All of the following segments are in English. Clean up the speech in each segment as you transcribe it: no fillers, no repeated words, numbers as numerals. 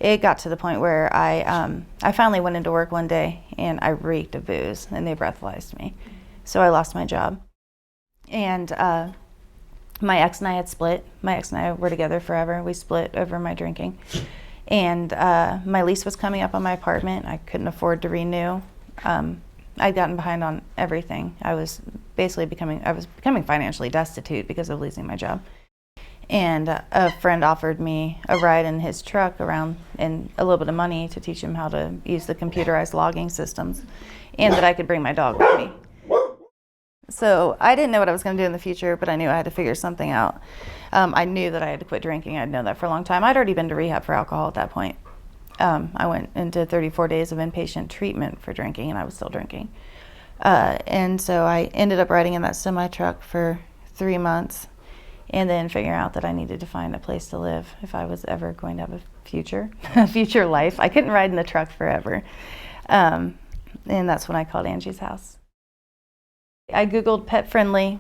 it got to the point where I finally went into work one day and I reeked of booze and they breathalyzed me. So I lost my job. And my ex and I had split. My ex and I were together forever. We split over my drinking. And my lease was coming up on my apartment. I couldn't afford to renew. I'd gotten behind on everything. I was becoming financially destitute because of losing my job. And a friend offered me a ride in his truck around and a little bit of money to teach him how to use the computerized logging systems, and that I could bring my dog with me. So I didn't know what I was going to do in the future, but I knew I had to figure something out. I knew that I had to quit drinking. I'd known that for a long time. I'd already been to rehab for alcohol at that point. I went into 34 days of inpatient treatment for drinking, and I was still drinking. And so I ended up riding in that semi-truck for 3 months, and then figuring out that I needed to find a place to live if I was ever going to have a future life. I couldn't ride in the truck forever. And that's when I called Angie's house. I Googled pet-friendly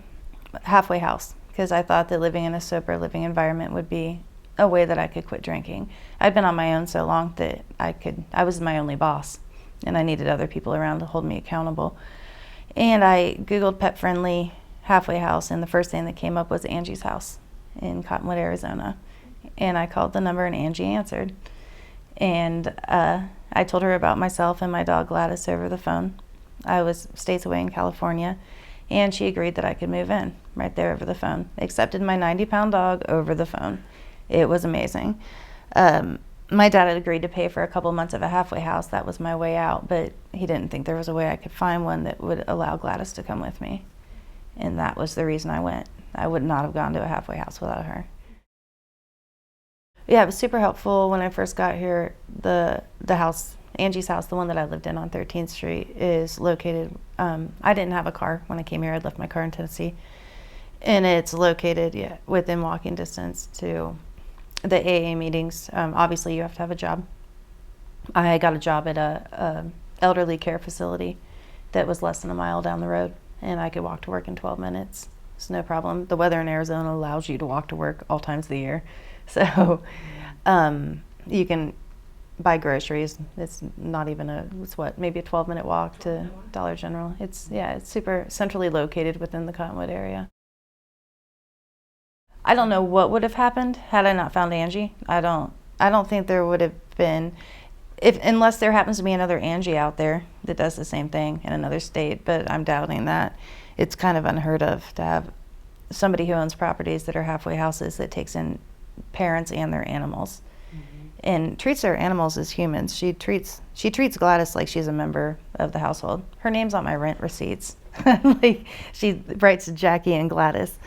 halfway house because I thought that living in a sober living environment would be a way that I could quit drinking. I'd been on my own so long that I was my only boss, and I needed other people around to hold me accountable. And I Googled pet-friendly halfway house, and the first thing that came up was Angie's house in Cottonwood, Arizona. And I called the number and Angie answered. And I told her about myself and my dog Gladys over the phone. I was states away in California, and she agreed that I could move in right there over the phone. Accepted my 90-pound dog over the phone. It was amazing. My dad had agreed to pay for a couple months of a halfway house. That was my way out, but he didn't think there was a way I could find one that would allow Gladys to come with me. And that was the reason I went. I would not have gone to a halfway house without her. Yeah, it was super helpful when I first got here. The house, Angie's house, the one that I lived in on 13th Street, is located, I didn't have a car when I came here. I'd left my car in Tennessee. And it's located within walking distance to the AA meetings. Obviously, you have to have a job. I got a job at a elderly care facility that was less than a mile down the road, and I could walk to work in 12 minutes. It's no problem. The weather in Arizona allows you to walk to work all times of the year. So you can buy groceries. It's not even maybe a 12-minute walk to Dollar General. It's super centrally located within the Cottonwood area. I don't know what would have happened had I not found Angie. I don't think there would have been, unless there happens to be another Angie out there that does the same thing in another state, but I'm doubting that. It's kind of unheard of to have somebody who owns properties that are halfway houses that takes in parents and their animals, and treats their animals as humans. She treats Gladys like she's a member of the household. Her name's on my rent receipts. Like, she writes Jackie and Gladys.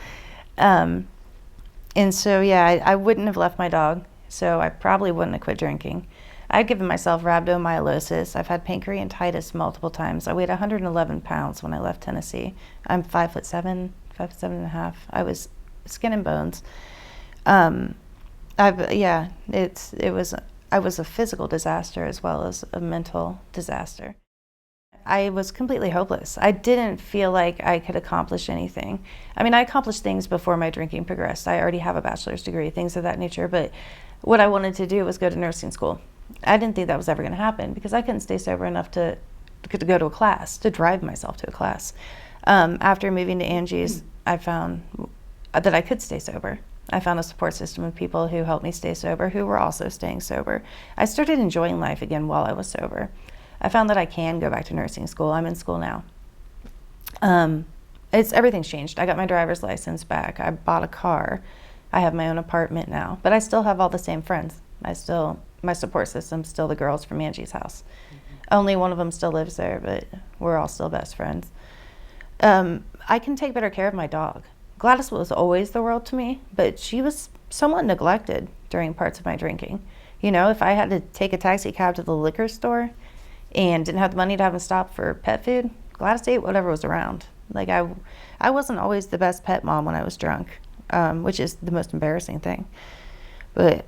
And so, I wouldn't have left my dog, so I probably wouldn't have quit drinking. I'd given myself rhabdomyolysis. I've had pancreatitis multiple times. I weighed 111 pounds when I left Tennessee. I'm 5'7", 5'7.5". I was skin and bones. I was a physical disaster as well as a mental disaster. I was completely hopeless. I didn't feel like I could accomplish anything. I mean, I accomplished things before my drinking progressed. I already have a bachelor's degree, things of that nature, but what I wanted to do was go to nursing school. I didn't think that was ever going to happen because I couldn't stay sober enough to go to a class, to drive myself to a class. After moving to Angie's, I found that I could stay sober. I found a support system of people who helped me stay sober, who were also staying sober. I started enjoying life again while I was sober. I found that I can go back to nursing school. I'm in school now. Everything's changed. I got my driver's license back. I bought a car. I have my own apartment now, but I still have all the same friends. My support system's still the girls from Angie's house. Only one of them still lives there, but we're all still best friends. I can take better care of my dog. Gladys was always the world to me, but she was somewhat neglected during parts of my drinking. You know, if I had to take a taxi cab to the liquor store and didn't have the money to have him stop for pet food, Gladys ate whatever was around. Like, I wasn't always the best pet mom when I was drunk, which is the most embarrassing thing. But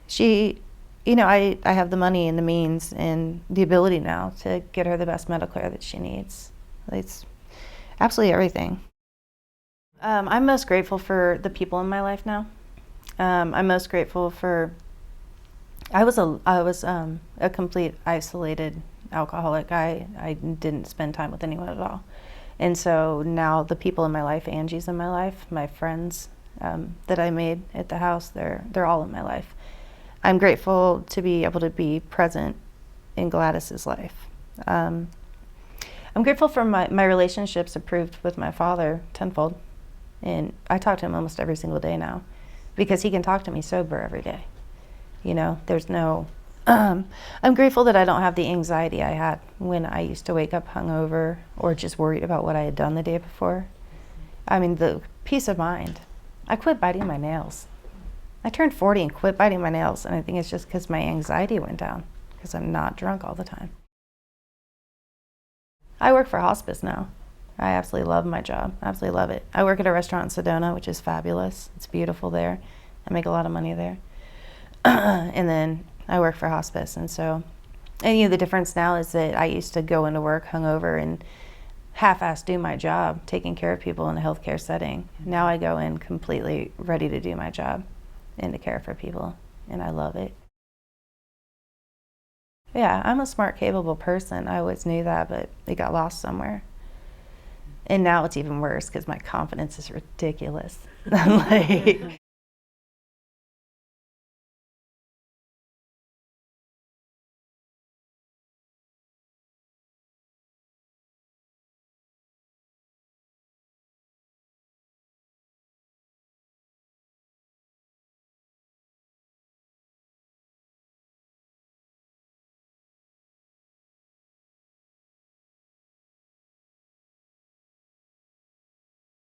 she, I have the money and the means and the ability now to get her the best medical care that she needs. It's absolutely everything. I'm most grateful for the people in my life now. I'm most grateful for I was a complete isolated alcoholic. I didn't spend time with anyone at all. And so now the people in my life, Angie's in my life, my friends that I made at the house, they're all in my life. I'm grateful to be able to be present in Gladys's life. I'm grateful for my relationships improved with my father tenfold. And I talk to him almost every single day now because he can talk to me sober every day. You know, there's no, I'm grateful that I don't have the anxiety I had when I used to wake up hungover or just worried about what I had done the day before. I mean, the peace of mind. I quit biting my nails. I turned 40 and quit biting my nails, and I think it's just because my anxiety went down because I'm not drunk all the time. I work for hospice now. I absolutely love my job. Absolutely love it. I work at a restaurant in Sedona, which is fabulous. It's beautiful there. I make a lot of money there. And then I work for hospice, and so, and you know, the difference now is that I used to go into work hungover and half-ass do my job, taking care of people in a healthcare setting. Now I go in completely ready to do my job and to care for people, and I love it. Yeah, I'm a smart, capable person. I always knew that, but it got lost somewhere. And now it's even worse because my confidence is ridiculous. I'm like,